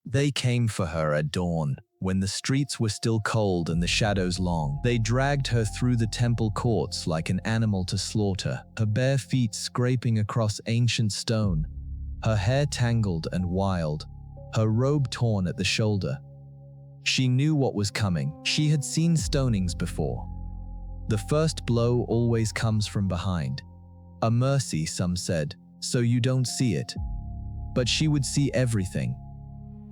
They came for her at dawn, when the streets were still cold and the shadows long. They dragged her through the temple courts like an animal to slaughter, her bare feet scraping across ancient stone, her hair tangled and wild, her robe torn at the shoulder. She knew what was coming. She had seen stonings before. The first blow always comes from behind. A mercy, some said, so you don't see it. But she would see everything.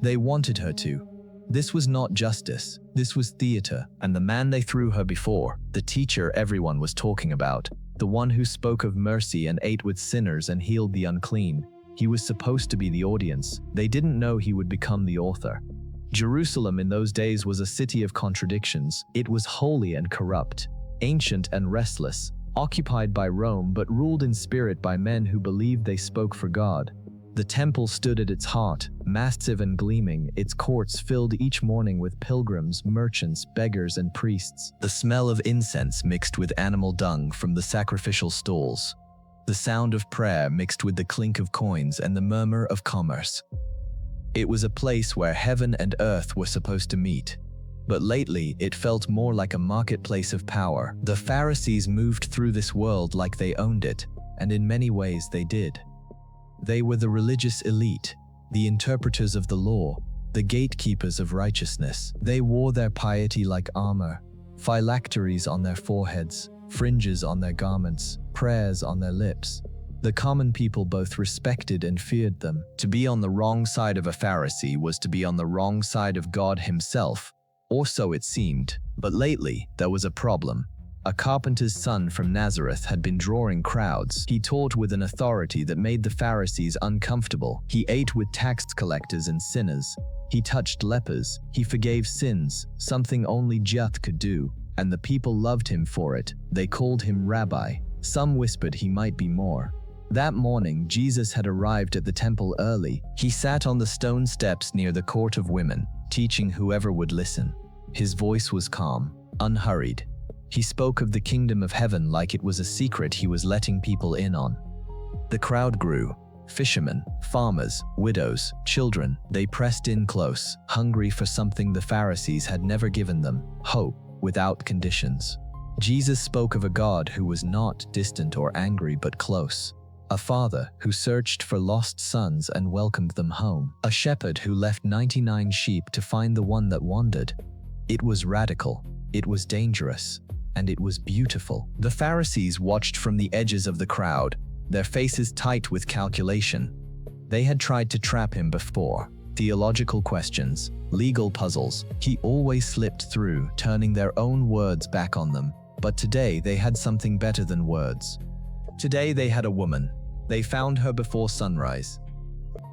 They wanted her to. This was not justice, this was theater. And the man they threw her before, the teacher everyone was talking about, the one who spoke of mercy and ate with sinners and healed the unclean, he was supposed to be the audience. They didn't know he would become the author. Jerusalem in those days was a city of contradictions. It was holy and corrupt, ancient and restless, occupied by Rome but ruled in spirit by men who believed they spoke for God. The temple stood at its heart, massive and gleaming, its courts filled each morning with pilgrims, merchants, beggars, and priests. The smell of incense mixed with animal dung from the sacrificial stalls. The sound of prayer mixed with the clink of coins and the murmur of commerce. It was a place where heaven and earth were supposed to meet. But lately, it felt more like a marketplace of power. The Pharisees moved through this world like they owned it, and in many ways they did. They were the religious elite, the interpreters of the law, the gatekeepers of righteousness. They wore their piety like armor, phylacteries on their foreheads, fringes on their garments, prayers on their lips. The common people both respected and feared them. To be on the wrong side of a Pharisee was to be on the wrong side of God himself, or so it seemed. But lately, there was a problem. A carpenter's son from Nazareth had been drawing crowds. He taught with an authority that made the Pharisees uncomfortable. He ate with tax collectors and sinners. He touched lepers. He forgave sins, something only Juth could do, and the people loved him for it. They called him Rabbi. Some whispered he might be more. That morning, Jesus had arrived at the temple early. He sat on the stone steps near the court of women, teaching whoever would listen. His voice was calm, unhurried. He spoke of the kingdom of heaven like it was a secret he was letting people in on. The crowd grew. Fishermen, farmers, widows, children, they pressed in close, hungry for something the Pharisees had never given them, hope without conditions. Jesus spoke of a God who was not distant or angry but close. A father who searched for lost sons and welcomed them home. A shepherd who left 99 sheep to find the one that wandered. It was radical, it was dangerous, and it was beautiful. The Pharisees watched from the edges of the crowd, their faces tight with calculation. They had tried to trap him before. Theological questions, legal puzzles. He always slipped through, turning their own words back on them. But today they had something better than words. Today they had a woman. They found her before sunrise.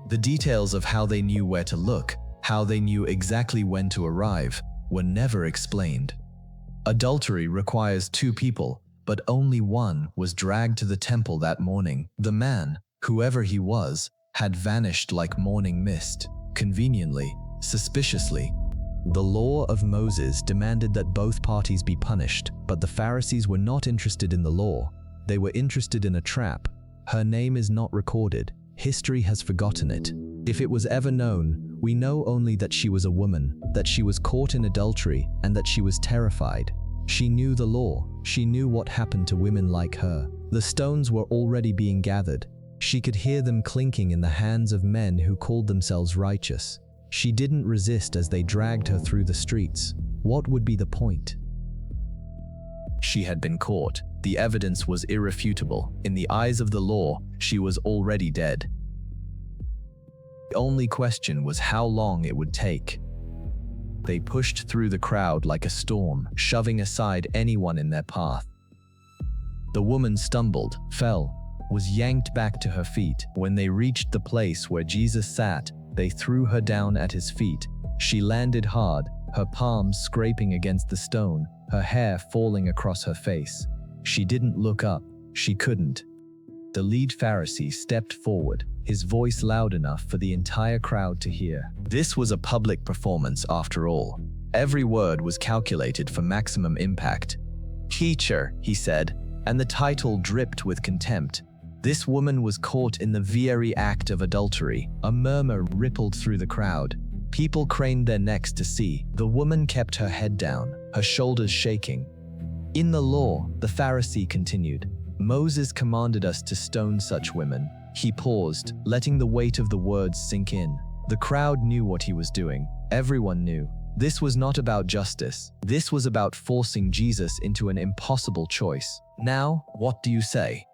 The details of how they knew where to look, how they knew exactly when to arrive, were never explained. Adultery requires two people, but only one was dragged to the temple that morning. The man, whoever he was, had vanished like morning mist, conveniently, suspiciously. The law of Moses demanded that both parties be punished, but the Pharisees were not interested in the law. They were interested in a trap. Her name is not recorded. History has forgotten it. If it was ever known, we know only that she was a woman, that she was caught in adultery, and that she was terrified. She knew the law. She knew what happened to women like her. The stones were already being gathered. She could hear them clinking in the hands of men who called themselves righteous. She didn't resist as they dragged her through the streets. What would be the point? She had been caught. The evidence was irrefutable. In the eyes of the law, she was already dead. The only question was how long it would take. They pushed through the crowd like a storm, shoving aside anyone in their path. The woman stumbled, fell, was yanked back to her feet. When they reached the place where Jesus sat, they threw her down at his feet. She landed hard, her palms scraping against the stone, her hair falling across her face. She didn't look up. She couldn't. The lead Pharisee stepped forward, his voice loud enough for the entire crowd to hear. This was a public performance after all. Every word was calculated for maximum impact. "Teacher," he said, and the title dripped with contempt. This woman was caught in the very act of adultery. A murmur rippled through the crowd. People craned their necks to see. The woman kept her head down, her shoulders shaking. In the law, the Pharisee continued, Moses commanded us to stone such women. He paused, letting the weight of the words sink in. The crowd knew what he was doing. Everyone knew. This was not about justice. This was about forcing Jesus into an impossible choice. Now, what do you say?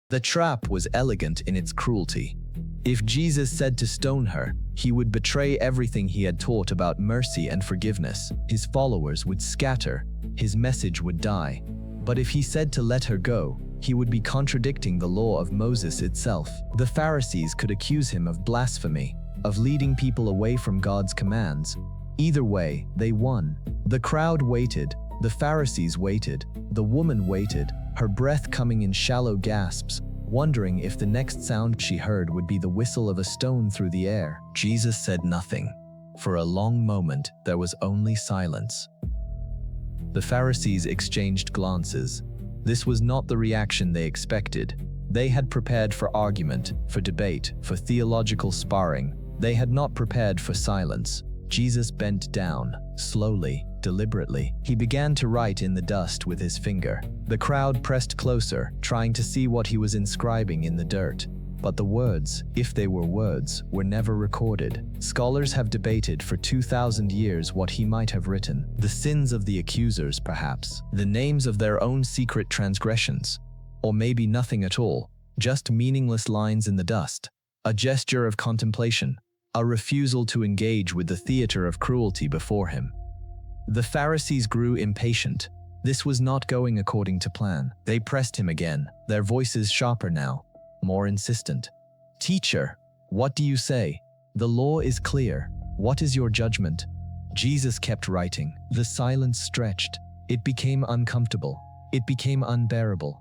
The trap was elegant in its cruelty. If Jesus said to stone her, he would betray everything he had taught about mercy and forgiveness. His followers would scatter. His message would die. But if he said to let her go, he would be contradicting the law of Moses itself. The Pharisees could accuse him of blasphemy, of leading people away from God's commands. Either way, they won. The crowd waited. The Pharisees waited. The woman waited, her breath coming in shallow gasps, wondering if the next sound she heard would be the whistle of a stone through the air. Jesus said nothing. For a long moment, there was only silence. The Pharisees exchanged glances. This was not the reaction they expected. They had prepared for argument, for debate, for theological sparring. They had not prepared for silence. Jesus bent down, slowly, deliberately. He began to write in the dust with his finger. The crowd pressed closer, trying to see what he was inscribing in the dirt. But the words, if they were words, were never recorded. Scholars have debated for 2,000 years what he might have written. The sins of the accusers, perhaps. The names of their own secret transgressions. Or maybe nothing at all. Just meaningless lines in the dust. A gesture of contemplation. A refusal to engage with the theater of cruelty before him. The Pharisees grew impatient. This was not going according to plan. They pressed him again, their voices sharper now, more insistent. Teacher, what do you say? The law is clear. What is your judgment? Jesus kept writing. The silence stretched. It became uncomfortable. It became unbearable.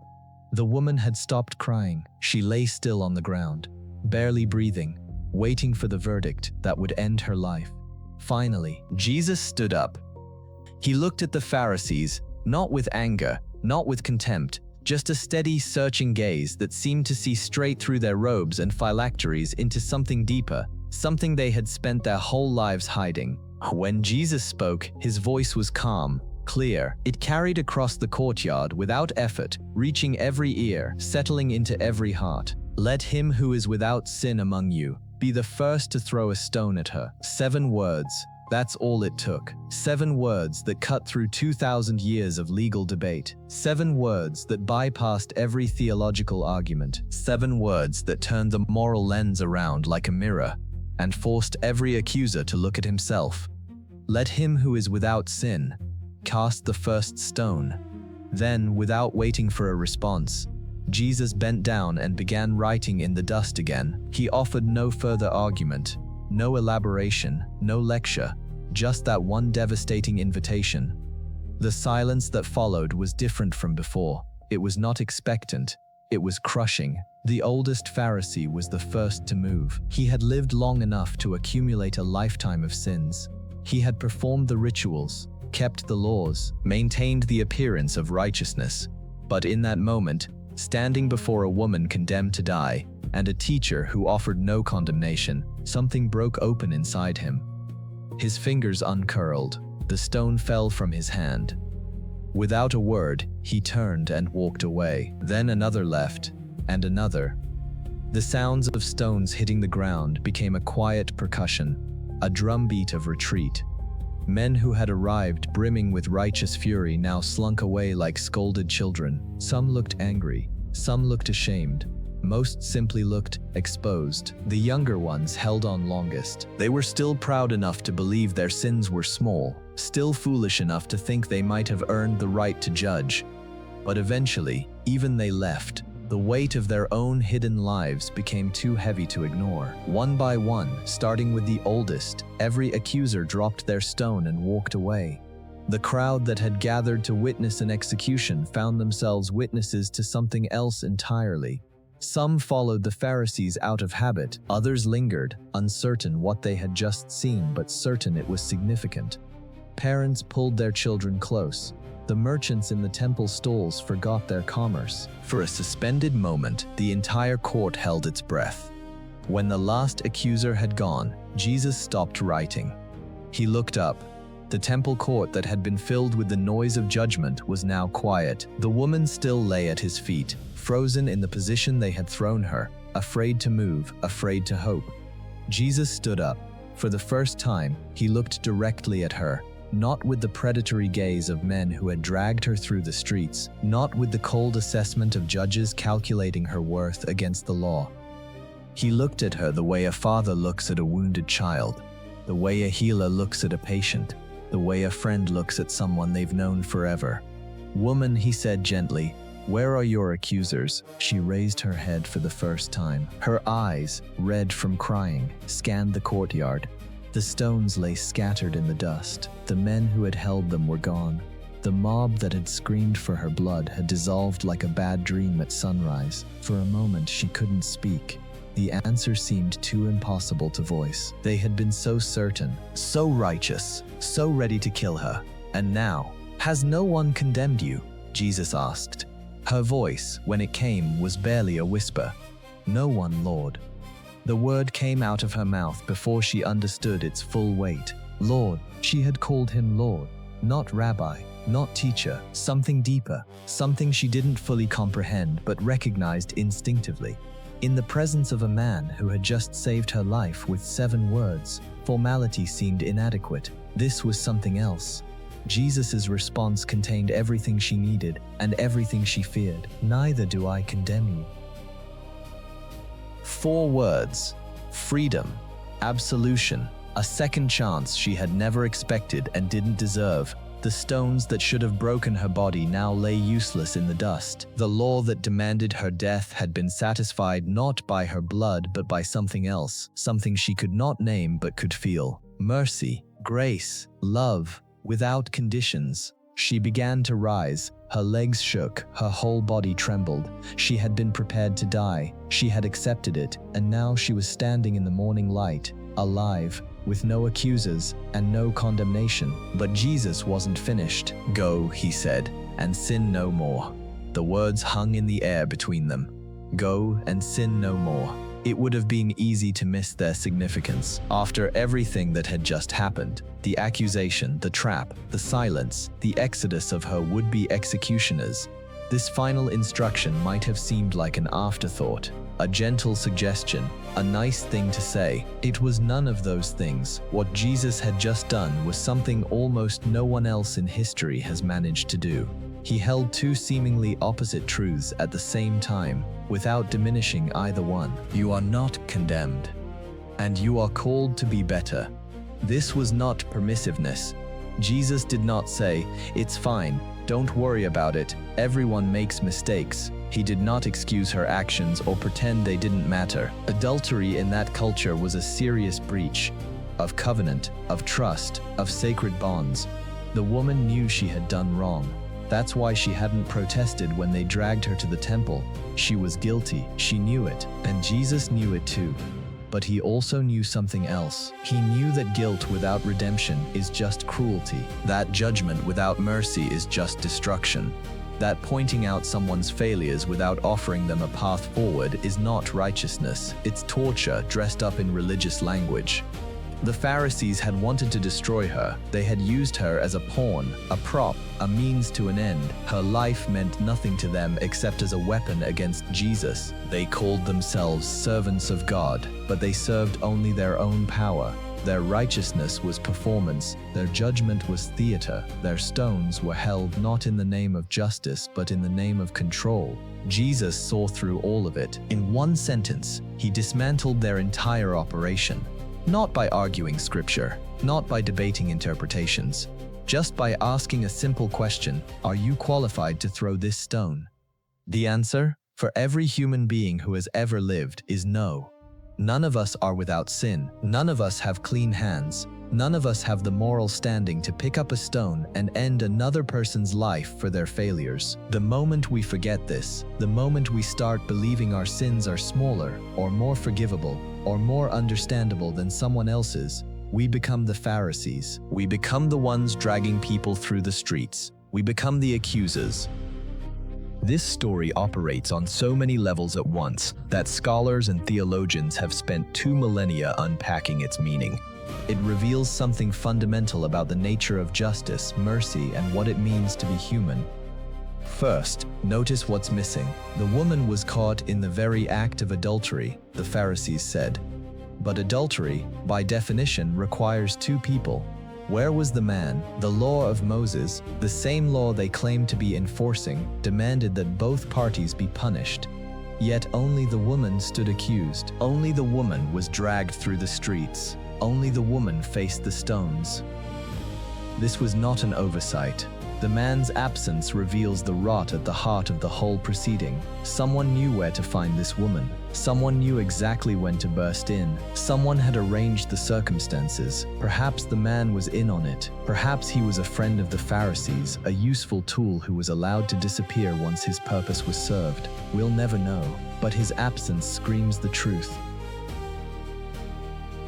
The woman had stopped crying. She lay still on the ground, barely breathing, waiting for the verdict that would end her life. Finally, Jesus stood up. He looked at the Pharisees, not with anger, not with contempt, just a steady, searching gaze that seemed to see straight through their robes and phylacteries into something deeper, something they had spent their whole lives hiding. When Jesus spoke, his voice was calm, clear. It carried across the courtyard without effort, reaching every ear, settling into every heart. Let him who is without sin among you be the first to throw a stone at her. 7 words. That's all it took. 7 words that cut through 2,000 years of legal debate. 7 words that bypassed every theological argument. 7 words that turned the moral lens around like a mirror and forced every accuser to look at himself. Let him who is without sin cast the first stone. Then, without waiting for a response, Jesus bent down and began writing in the dust again. He offered no further argument. No elaboration, no lecture, just that one devastating invitation. The silence that followed was different from before. It was not expectant, it was crushing. The oldest Pharisee was the first to move. He had lived long enough to accumulate a lifetime of sins. He had performed the rituals, kept the laws, maintained the appearance of righteousness. But in that moment, standing before a woman condemned to die, and a teacher who offered no condemnation, something broke open inside him. His fingers uncurled. The stone fell from his hand. Without a word, he turned and walked away. Then another left, and another. The sounds of stones hitting the ground became a quiet percussion, a drumbeat of retreat. Men who had arrived brimming with righteous fury now slunk away like scolded children. Some looked angry, some looked ashamed. Most simply looked exposed. The younger ones held on longest. They were still proud enough to believe their sins were small, still foolish enough to think they might have earned the right to judge. But eventually, even they left. The weight of their own hidden lives became too heavy to ignore. One by one, starting with the oldest, every accuser dropped their stone and walked away. The crowd that had gathered to witness an execution found themselves witnesses to something else entirely. Some followed the Pharisees out of habit, others lingered, uncertain what they had just seen but certain it was significant. Parents pulled their children close. The merchants in the temple stalls forgot their commerce. For a suspended moment, the entire court held its breath. When the last accuser had gone, Jesus stopped writing. He looked up. The temple court that had been filled with the noise of judgment was now quiet. The woman still lay at his feet, frozen in the position they had thrown her, afraid to move, afraid to hope. Jesus stood up. For the first time, he looked directly at her, not with the predatory gaze of men who had dragged her through the streets, not with the cold assessment of judges calculating her worth against the law. He looked at her the way a father looks at a wounded child, the way a healer looks at a patient, the way a friend looks at someone they've known forever. "Woman," he said gently, "where are your accusers?" She raised her head for the first time. Her eyes, red from crying, scanned the courtyard. The stones lay scattered in the dust. The men who had held them were gone. The mob that had screamed for her blood had dissolved like a bad dream at sunrise. For a moment she couldn't speak. The answer seemed too impossible to voice. They had been so certain, so righteous, so ready to kill her. And now, "Has no one condemned you?" Jesus asked. Her voice, when it came, was barely a whisper. "No one, Lord." The word came out of her mouth before she understood its full weight. Lord. She had called him Lord, not Rabbi, not teacher, something deeper, something she didn't fully comprehend but recognized instinctively. In the presence of a man who had just saved her life with 7 words, formality seemed inadequate. This was something else. Jesus' response contained everything she needed and everything she feared. "Neither do I condemn you." 4 words: freedom, absolution, a second chance she had never expected and didn't deserve. The stones that should have broken her body now lay useless in the dust. The law that demanded her death had been satisfied not by her blood but by something else, something she could not name but could feel. Mercy, grace, love, without conditions. She began to rise. Her legs shook, her whole body trembled. She had been prepared to die. She had accepted it, and now she was standing in the morning light, alive, with no accusers and no condemnation. But Jesus wasn't finished. "Go," he said, "and sin no more." The words hung in the air between them. Go and sin no more. It would have been easy to miss their significance. After everything that had just happened, the accusation, the trap, the silence, the exodus of her would-be executioners, this final instruction might have seemed like an afterthought, a gentle suggestion, a nice thing to say. It was none of those things. What Jesus had just done was something almost no one else in history has managed to do. He held 2 seemingly opposite truths at the same time, without diminishing either one. You are not condemned, and you are called to be better. This was not permissiveness. Jesus did not say, "It's fine, don't worry about it, everyone makes mistakes." He did not excuse her actions or pretend they didn't matter. Adultery in that culture was a serious breach of covenant, of trust, of sacred bonds. The woman knew she had done wrong. That's why she hadn't protested when they dragged her to the temple. She was guilty, she knew it, and Jesus knew it too. But he also knew something else. He knew that guilt without redemption is just cruelty, that judgment without mercy is just destruction, that pointing out someone's failures without offering them a path forward is not righteousness, it's torture dressed up in religious language. The Pharisees had wanted to destroy her. They had used her as a pawn, a prop, a means to an end. Her life meant nothing to them except as a weapon against Jesus. They called themselves servants of God, but they served only their own power. Their righteousness was performance, their judgment was theater, their stones were held not in the name of justice but in the name of control. Jesus saw through all of it. In one sentence, he dismantled their entire operation. Not by arguing scripture, not by debating interpretations, just by asking a simple question: are you qualified to throw this stone? The answer, for every human being who has ever lived, is no. None of us are without sin. None of us have clean hands. None of us have the moral standing to pick up a stone and end another person's life for their failures. The moment we forget this, the moment we start believing our sins are smaller, or more forgivable, or more understandable than someone else's, we become the Pharisees. We become the ones dragging people through the streets. We become the accusers. This story operates on so many levels at once that scholars and theologians have spent 2 millennia unpacking its meaning. It reveals something fundamental about the nature of justice, mercy, and what it means to be human. First, notice what's missing. The woman was caught in the very act of adultery, the Pharisees said. But adultery, by definition, requires 2 people. Where was the man? The law of Moses, the same law they claimed to be enforcing, demanded that both parties be punished. Yet only the woman stood accused. Only the woman was dragged through the streets. Only the woman faced the stones. This was not an oversight. The man's absence reveals the rot at the heart of the whole proceeding. Someone knew where to find this woman. Someone knew exactly when to burst in. Someone had arranged the circumstances. Perhaps the man was in on it. Perhaps he was a friend of the Pharisees, a useful tool who was allowed to disappear once his purpose was served. We'll never know, but his absence screams the truth.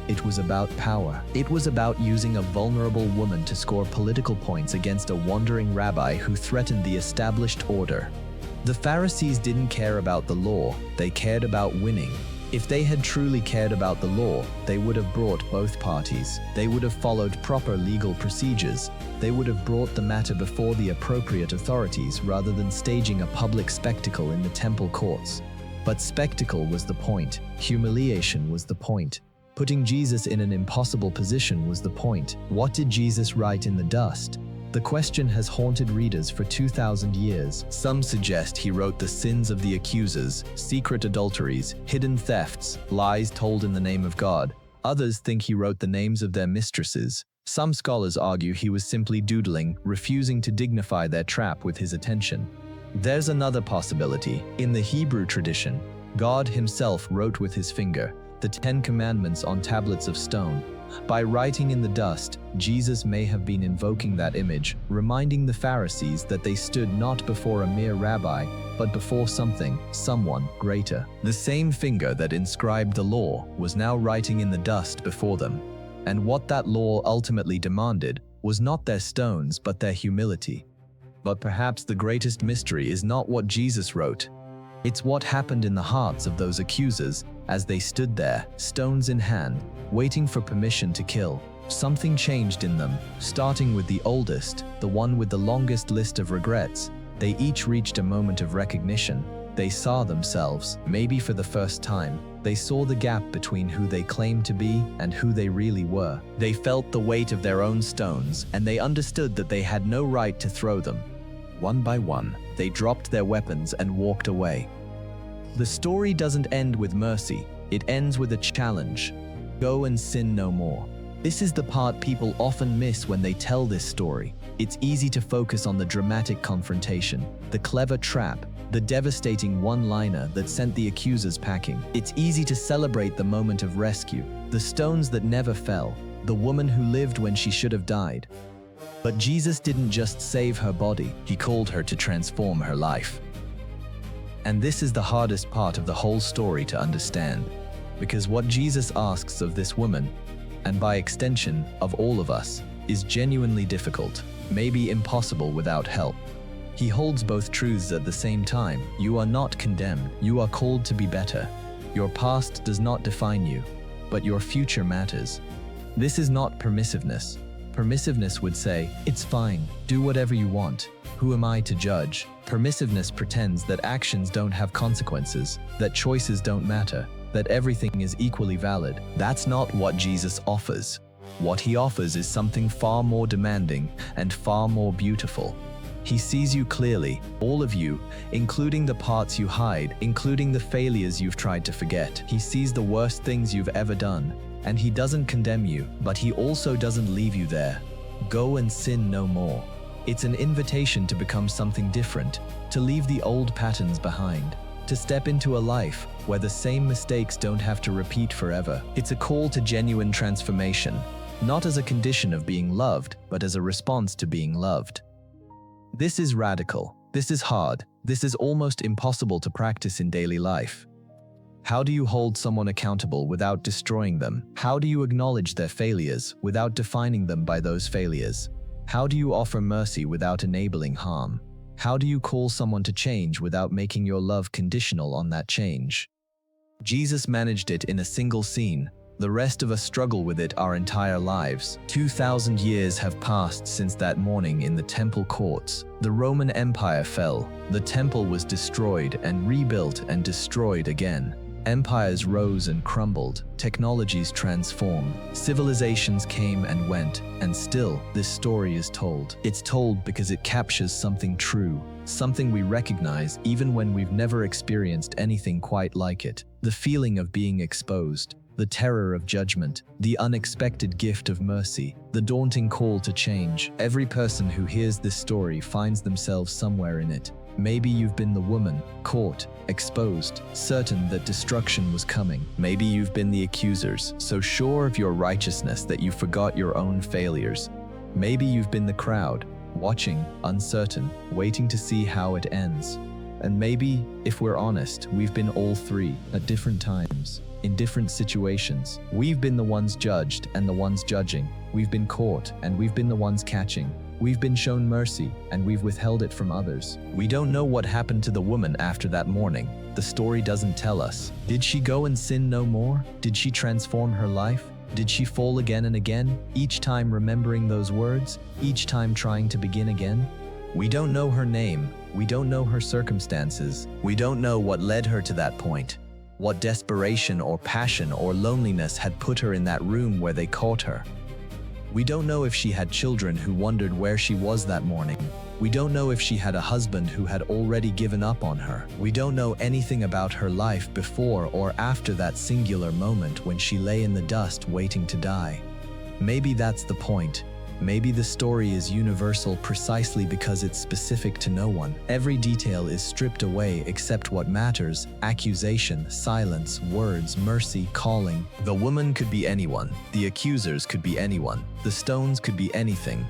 It was about power. It was about using a vulnerable woman to score political points against a wandering rabbi who threatened the established order. The Pharisees didn't care about the law, they cared about winning. If they had truly cared about the law, they would have brought both parties. They would have followed proper legal procedures. They would have brought the matter before the appropriate authorities rather than staging a public spectacle in the temple courts. But spectacle was the point. Humiliation was the point. Putting Jesus in an impossible position was the point. What did Jesus write in the dust? The question has haunted readers for 2,000 years. Some suggest he wrote the sins of the accusers, secret adulteries, hidden thefts, lies told in the name of God. Others think he wrote the names of their mistresses. Some scholars argue he was simply doodling, refusing to dignify their trap with his attention. There's another possibility. In the Hebrew tradition, God himself wrote with his finger the 10 Commandments on tablets of stone. By writing in the dust, Jesus may have been invoking that image, reminding the Pharisees that they stood not before a mere rabbi, but before someone greater. The same finger that inscribed the law was now writing in the dust before them. And what that law ultimately demanded was not their stones, but their humility. But perhaps the greatest mystery is not what Jesus wrote. It's what happened in the hearts of those accusers as they stood there, stones in hand, waiting for permission to kill. Something changed in them, starting with the oldest, the one with the longest list of regrets. They each reached a moment of recognition. They saw themselves, maybe for the first time. They saw the gap between who they claimed to be and who they really were. They felt the weight of their own stones, and they understood that they had no right to throw them. One by one, they dropped their weapons and walked away. The story doesn't end with mercy, it ends with a challenge. Go and sin no more. This is the part people often miss when they tell this story. It's easy to focus on the dramatic confrontation, the clever trap, the devastating one-liner that sent the accusers packing. It's easy to celebrate the moment of rescue, the stones that never fell, the woman who lived when she should have died. But Jesus didn't just save her body, he called her to transform her life. And this is the hardest part of the whole story to understand, because what Jesus asks of this woman, and by extension of all of us, is genuinely difficult, maybe impossible without help. He holds both truths at the same time. You are not condemned, you are called to be better. Your past does not define you, but your future matters. This is not permissiveness. Permissiveness would say, it's fine, do whatever you want. Who am I to judge? Permissiveness pretends that actions don't have consequences, that choices don't matter, that everything is equally valid. That's not what Jesus offers. What he offers is something far more demanding and far more beautiful. He sees you clearly, all of you, including the parts you hide, including the failures you've tried to forget. He sees the worst things you've ever done, and he doesn't condemn you, but he also doesn't leave you there. Go and sin no more. It's an invitation to become something different, to leave the old patterns behind, to step into a life where the same mistakes don't have to repeat forever. It's a call to genuine transformation, not as a condition of being loved, but as a response to being loved. This is radical. This is hard. This is almost impossible to practice in daily life. How do you hold someone accountable without destroying them? How do you acknowledge their failures without defining them by those failures? How do you offer mercy without enabling harm? How do you call someone to change without making your love conditional on that change? Jesus managed it in a single scene. The rest of us struggle with it our entire lives. 2,000 years have passed since that morning in the temple courts. The Roman Empire fell. The temple was destroyed and rebuilt and destroyed again. Empires rose and crumbled. Technologies transformed. Civilizations came and went. And still, this story is told. It's told because it captures something true, something we recognize even when we've never experienced anything quite like it. The feeling of being exposed, the terror of judgment, the unexpected gift of mercy, the daunting call to change. Every person who hears this story finds themselves somewhere in it. Maybe you've been the woman, caught, exposed, certain that destruction was coming. Maybe you've been the accusers, so sure of your righteousness that you forgot your own failures. Maybe you've been the crowd, watching, uncertain, waiting to see how it ends. And maybe, if we're honest, we've been all three at different times, in different situations. We've been the ones judged and the ones judging. We've been caught and we've been the ones catching. We've been shown mercy and we've withheld it from others. We don't know what happened to the woman after that morning. The story doesn't tell us. Did she go and sin no more? Did she transform her life? Did she fall again and again, each time remembering those words, each time trying to begin again? We don't know her name. We don't know her circumstances. We don't know what led her to that point. What desperation or passion or loneliness had put her in that room where they caught her. We don't know if she had children who wondered where she was that morning. We don't know if she had a husband who had already given up on her. We don't know anything about her life before or after that singular moment when she lay in the dust waiting to die. Maybe that's the point. Maybe the story is universal precisely because it's specific to no one. Every detail is stripped away except what matters: accusation, silence, words, mercy, calling. The woman could be anyone. The accusers could be anyone. The stones could be anything.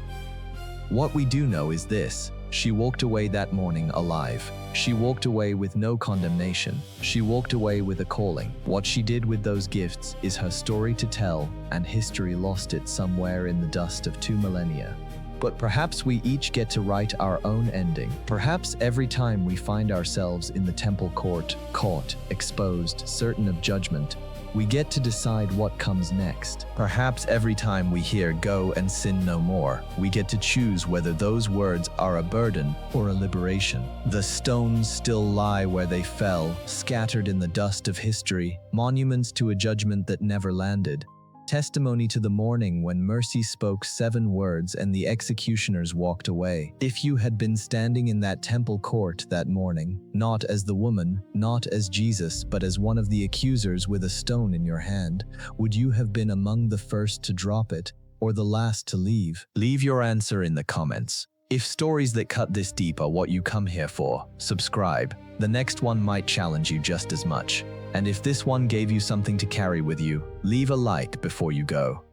What we do know is this: she walked away that morning alive. She walked away with no condemnation. She walked away with a calling. What she did with those gifts is her story to tell, and history lost it somewhere in the dust of 2 millennia. But perhaps we each get to write our own ending. Perhaps every time we find ourselves in the temple court, caught, exposed, certain of judgment, we get to decide what comes next. Perhaps every time we hear "go and sin no more," we get to choose whether those words are a burden or a liberation. The stones still lie where they fell, scattered in the dust of history, monuments to a judgment that never landed. Testimony to the morning when mercy spoke 7 words and the executioners walked away. If you had been standing in that temple court that morning, not as the woman, not as Jesus, but as one of the accusers with a stone in your hand, would you have been among the first to drop it, or the last to leave? Leave your answer in the comments. If stories that cut this deep are what you come here for, subscribe. The next one might challenge you just as much. And if this one gave you something to carry with you, leave a like before you go.